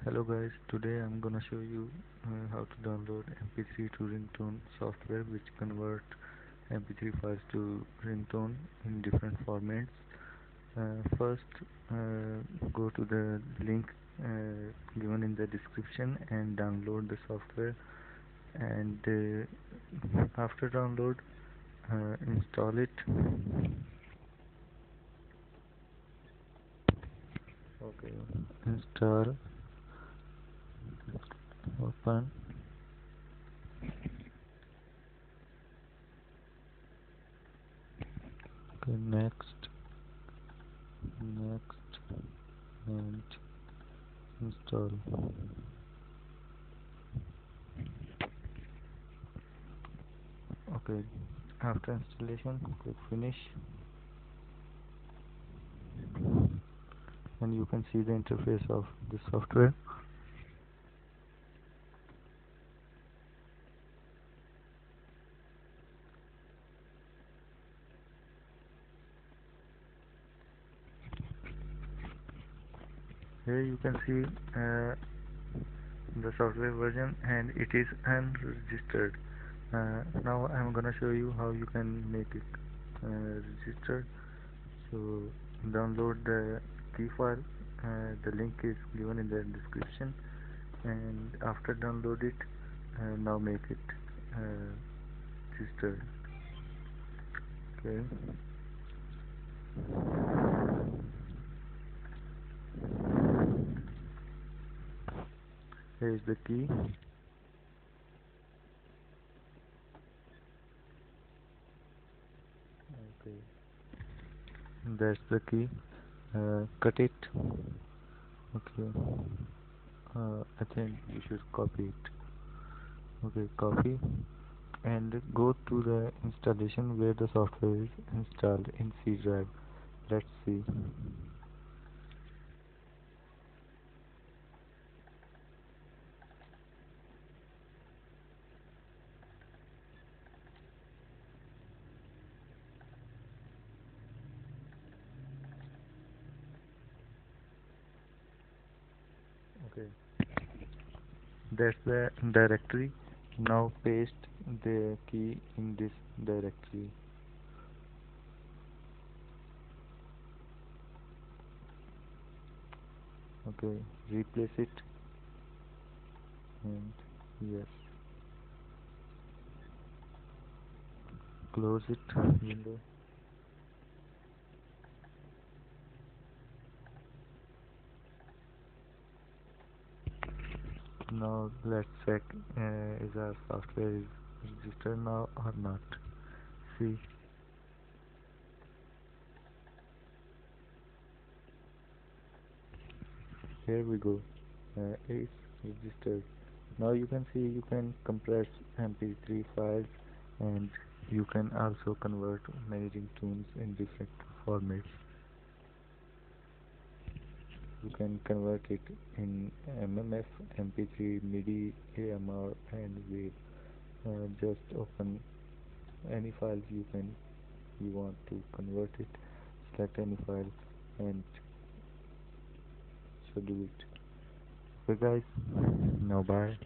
Hello guys, today I'm gonna show you how to download mp3 to ringtone software which convert mp3 files to ringtone in different formats. First, go to the link given in the description and download the software, and after download, install it. Okay, install, open. Okay, next, next, and install. Okay, after installation, click finish, and you can see the interface of the software. Here you can see the software version, and it is unregistered. Now I'm gonna show you how you can make it registered. So download the key file. The link is given in the description, and after download it, now make it registered. Okay. Here is the key. Okay, that's the key. Cut it. Okay. I think you should copy it. Okay, copy and go to the installation where the software is installed in C drive. Let's see. Okay, that's the directory. Now paste the key in this directory. Okay, replace it, and yes, close it window. Now let's check is our software is registered now or not. See, here we go. It's registered. Now you can see you can compress mp3 files, and you can also convert many ringtones in different formats. You can convert it in mmf, mp3, midi, amr, and wave. Just open any file you want to convert it. Select any file and so do it. Okay guys, now bye.